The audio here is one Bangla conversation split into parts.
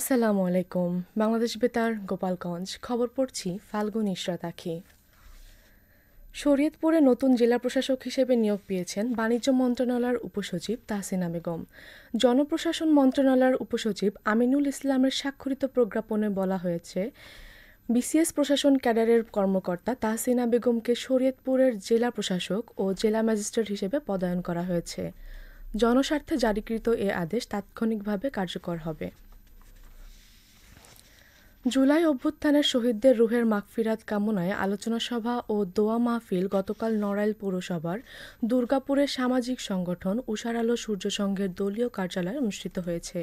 আসসালামু আলাইকুম। বাংলাদেশ বেতার, গোপালগঞ্জ। খবর পড়ছি ফাল্গুন ইশরাত আখি। শরীয়তপুরে নতুন জেলা প্রশাসক হিসেবে নিয়োগ পেয়েছেন বাণিজ্য মন্ত্রণালয়ের উপসচিব তাহসিনা বেগম। জনপ্রশাসন মন্ত্রণালয়ের উপসচিব আমিনুল ইসলামের স্বাক্ষরিত প্রজ্ঞাপনে বলা হয়েছে, বিসিএস প্রশাসন ক্যাডারের কর্মকর্তা তাহসিনা বেগমকে শরীয়তপুরের জেলা প্রশাসক ও জেলা ম্যাজিস্ট্রেট হিসেবে পদায়ন করা হয়েছে। জনস্বার্থে জারিকৃত এ আদেশ তাৎক্ষণিকভাবে কার্যকর হবে। জুলাই অভ্যুত্থানের শহীদদের রুহের মাগফিরাত কামনায় আলোচনা সভা ও দোয়া মাহফিল গতকাল নড়াইল পৌরসভার দুর্গাপুরের সামাজিক সংগঠন উষার আলো সূর্য সংঘের দলীয় কার্যালয়ে অনুষ্ঠিত হয়েছে।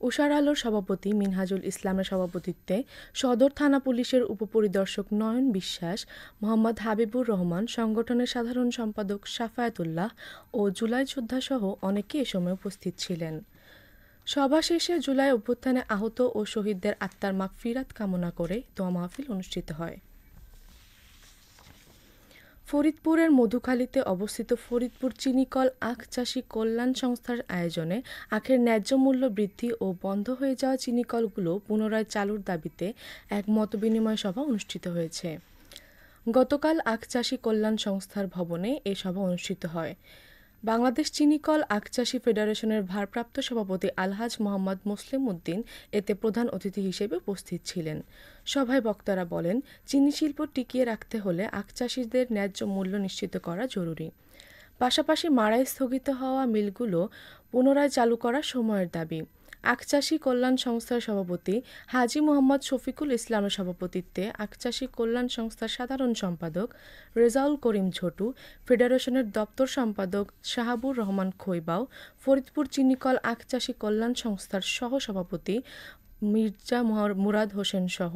উষার আলোর সভাপতি মিনহাজুল ইসলামের সভাপতিত্বে সদর থানা পুলিশের উপপরিদর্শক নয়ন বিশ্বাস, মোহাম্মদ হাবিবুর রহমান, সংগঠনের সাধারণ সম্পাদক সাফায়াতুল্লাহ ও জুলাই যোদ্ধাসহ অনেকে এ সময় উপস্থিত ছিলেন। সভা শেষে জুলাই অভ্যুত্থানে আহত ও শহীদদের আত্মার মাগফিরাত কামনা করে দোয়া মাহফিল অনুষ্ঠিত হয়। ফরিদপুরের মধুখালীতে অবস্থিত ফরিদপুর চিনিকল আখ চাষী কল্যাণ সংস্থার আয়োজনে আখের ন্যায্য মূল্য বৃদ্ধি ও বন্ধ হয়ে যাওয়া চিনিকলগুলো পুনরায় চালুর দাবিতে এক মতবিনিময় সভা অনুষ্ঠিত হয়েছে। গতকাল আখ চাষী কল্যাণ সংস্থার ভবনে এ সভা অনুষ্ঠিত হয়। বাংলাদেশ চিনিকল আখচাষী ফেডারেশনের ভারপ্রাপ্ত সভাপতি আলহাজ মোহাম্মদ মুসলিম উদ্দিন এতে প্রধান অতিথি হিসেবে উপস্থিত ছিলেন। সভায় বক্তারা বলেন, চিনি শিল্প টিকিয়ে রাখতে হলে আখচাষীদের ন্যায্য মূল্য নিশ্চিত করা জরুরি। পাশাপাশি মাড়াই স্থগিত হওয়া মিলগুলো পুনরায় চালু করা সময়ের দাবি। আখচাষী কল্যাণ সংস্থার সভাপতি হাজী মোহাম্মদ শফিকুল ইসলামের সভাপতিত্বে আখচাষী কল্যাণ সংস্থার সাধারণ সম্পাদক রেজাউল করিম ছোটু, ফেডারেশনের দপ্তর সম্পাদক শাহাবুর রহমান খৈবাও, ফরিদপুর চিনিকল আখচাষী কল্যাণ সংস্থার সহ সভাপতি মির্জা মুরাদ হোসেন সহ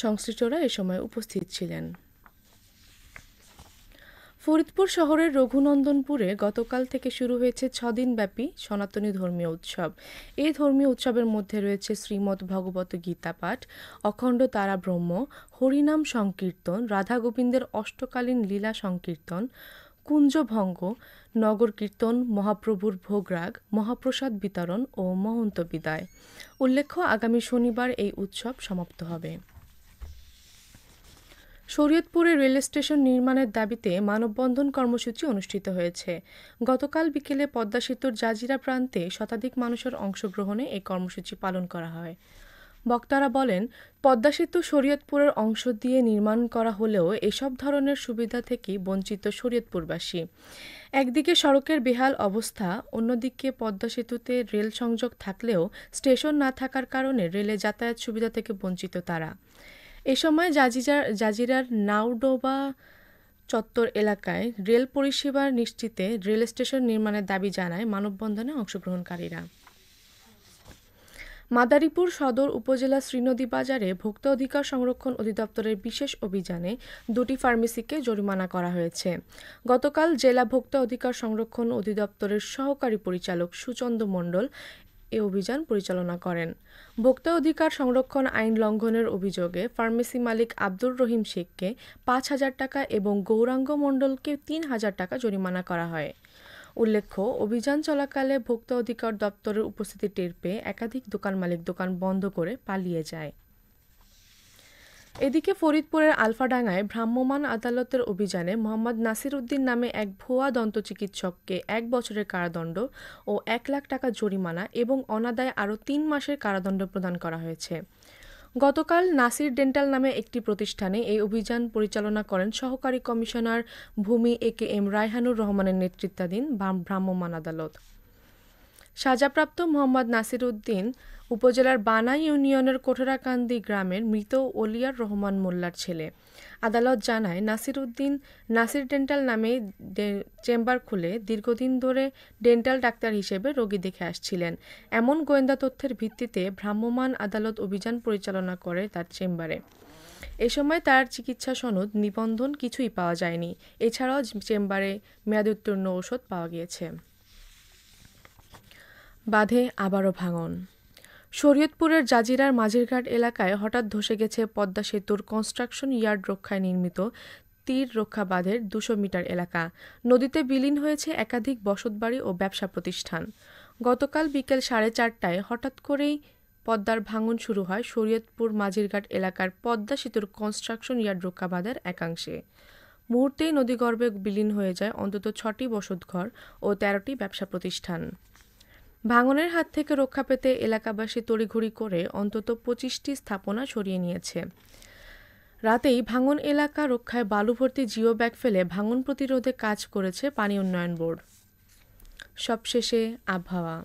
সংশ্লিষ্টরা এ সময় উপস্থিত ছিলেন। ফরিদপুর শহরের রঘুনন্দনপুরে গতকাল থেকে শুরু হয়েছে ৬ দিনব্যাপী সনাতনী ধর্মীয় উৎসব। এই ধর্মীয় উৎসবের মধ্যে রয়েছে শ্রীমদ্ ভগবত গীতা পাঠ, অখণ্ড তারা ব্রহ্ম, হরিনাম সংকীর্তন, রাধা গোবিন্দের অষ্টকালীন লীলা সংকীর্তন, কুঞ্জভঙ্গ, নগর কীর্তন, মহাপ্রভুর ভোগরাগ, মহাপ্রসাদ বিতরণ ও মহন্ত বিদায়। উল্লেখ্য, আগামী শনিবার এই উৎসব সমাপ্ত হবে। শরীয়তপুরে রেল স্টেশন নির্মাণের দাবিতে মানববন্ধন কর্মসূচি অনুষ্ঠিত হয়েছে। গতকাল বিকেলে পদ্মা সেতুর জাজিরা প্রান্তে শতাধিক মানুষের অংশগ্রহণে এই কর্মসূচি পালন করা হয়। বক্তারা বলেন, পদ্মা সেতু শরীয়তপুরের অংশ দিয়ে নির্মাণ করা হলেও এসব ধরনের সুবিধা থেকে বঞ্চিত শরীয়তপুরবাসী। একদিকে সড়কের বেহাল অবস্থা, অন্যদিকে পদ্মা সেতুতে রেল সংযোগ থাকলেও স্টেশন না থাকার কারণে রেলে যাতায়াত সুবিধা থেকে বঞ্চিত তারা। এ সময় জাজিরার নাওডোবা চত্বর এলাকায় রেল পরিষেবা নিশ্চিতে রেল স্টেশন নির্মাণের দাবি জানায় মানববন্ধনে অংশগ্রহণকারীরা। মাদারীপুর সদর উপজেলা শ্রীনদী বাজারে ভোক্তা অধিকার সংরক্ষণ অধিদপ্তরের বিশেষ অভিযানে 2টি ফার্মেসিকে জরিমানা করা হয়েছে। গতকাল জেলা ভোক্তা অধিকার সংরক্ষণ অধিদপ্তরের সহকারী পরিচালক সুচন্দ মণ্ডল এ অভিযান পরিচালনা করেন। ভোক্তা অধিকার সংরক্ষণ আইন লঙ্ঘনের অভিযোগে ফার্মেসি মালিক আব্দুর রহিম শেখকে ৫,০০০ টাকা এবং গৌরাঙ্গ মণ্ডলকে ৩,০০০ টাকা জরিমানা করা হয়। উল্লেখ্য, অভিযান চলাকালে ভোক্তা অধিকার দপ্তরের উপস্থিতি টের পেয়ে একাধিক দোকান মালিক দোকান বন্ধ করে পালিয়ে যায়। এদিকে ফরিদপুরের আলফাডাঙ্গায় ভ্রাম্যমাণ আদালতের অভিযানে মোহাম্মদ নাসির উদ্দিন নামে এক ভুয়া দন্ত চিকিৎসককে ১ বছরের কারাদণ্ড ও ১ লাখ টাকা জরিমানা এবং অনাদায়ে আরও ৩ মাসের কারাদণ্ড প্রদান করা হয়েছে। গতকাল নাসির ডেন্টাল নামে একটি প্রতিষ্ঠানে এই অভিযান পরিচালনা করেন সহকারী কমিশনার ভূমি AKM রায়হানুর রহমানের নেতৃত্বাধীন ভ্রাম্যমাণ আদালত। সাজাপ্রাপ্ত মোহাম্মদ নাসির উদ্দিন উপজেলার বানা ইউনিয়নের কোঠরাকান্দি গ্রামের মৃত ওলিয়ার রহমান মোল্লার ছেলে। আদালত জানায়, নাসির উদ্দিন নাসির ডেন্টাল নামে চেম্বার খুলে দীর্ঘদিন ধরে ডেন্টাল ডাক্তার হিসেবে রোগী দেখে আসছিলেন। এমন গোয়েন্দা তথ্যের ভিত্তিতে ভ্রাম্যমাণ আদালত অভিযান পরিচালনা করে তার চেম্বারে। এ সময় তার চিকিৎসা সনদ, নিবন্ধন কিছুই পাওয়া যায়নি। এছাড়াও চেম্বারে মেয়াদোত্তীর্ণ ঔষধ পাওয়া গিয়েছে। বাঁধে আবারও ভাঙন। শরীয়তপুরের জাজিরার মাঝিরঘাট এলাকায় হঠাৎ ধসে গেছে পদ্মা সেতুর কনস্ট্রাকশন ইয়ার্ড রক্ষায় নির্মিত তীর রক্ষা বাঁধের ২০০ মিটার এলাকা। নদীতে বিলীন হয়েছে একাধিক বসতবাড়ি ও ব্যবসা প্রতিষ্ঠান। গতকাল বিকেল 4:30টায় হঠাৎ করেই পদ্মার ভাঙন শুরু হয় শরীয়তপুর মাঝিরঘাট এলাকার পদ্মা সেতুর কনস্ট্রাকশন ইয়ার্ড রক্ষা বাঁধের একাংশে। মুহূর্তেই নদীগর্ভে বিলীন হয়ে যায় অন্তত ৬টি বসতঘর ও ১৩টি ব্যবসা প্রতিষ্ঠান। ভাঙনের হাত থেকে রক্ষা পেতে এলাকাবাসী তড়িঘড়ি করে অন্তত ২৫টি স্থাপনা সরিয়ে নিয়েছে। রাতেই ভাঙন এলাকা রক্ষায় বালু ভর্তি জিও ব্যাগ ফেলে ভাঙন প্রতিরোধে কাজ করেছে পানি উন্নয়ন বোর্ড। সবশেষে আবহাওয়া।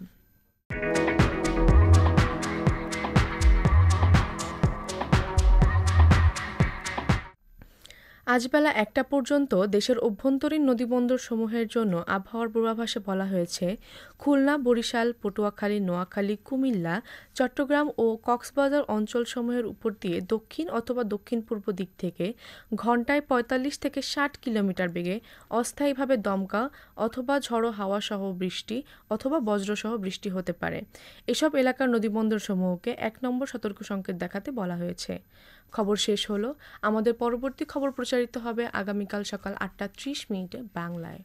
আজ বেলা ১টা পর্যন্ত দেশের অভ্যন্তরীণ নদীবন্দরসমূহের জন্য আবহাওয়ার পূর্বাভাসে বলা হয়েছে, খুলনা, বরিশাল, পটুয়াখালী, নোয়াখালী, কুমিল্লা, চট্টগ্রাম ও কক্সবাজার অঞ্চলসমূহের উপর দিয়ে দক্ষিণ অথবা দক্ষিণ-পূর্ব দিক থেকে ঘন্টায় ৪৫ থেকে ৬০ কিলোমিটার বেগে অস্থায়ীভাবে দমকা অথবা ঝড়ো হাওয়া সহ বৃষ্টি অথবা বজ্রসহ বৃষ্টি হতে পারে। এসব এলাকার নদীবন্দরসমূহকে ১ নম্বর সতর্ক সংকেত দেখাতে বলা হয়েছে। খবর শেষ হলো। আমাদের পরবর্তী খবর প্রচারিত হবে আগামীকাল সকাল ৮টা ৩০ মিনিটে বাংলায়।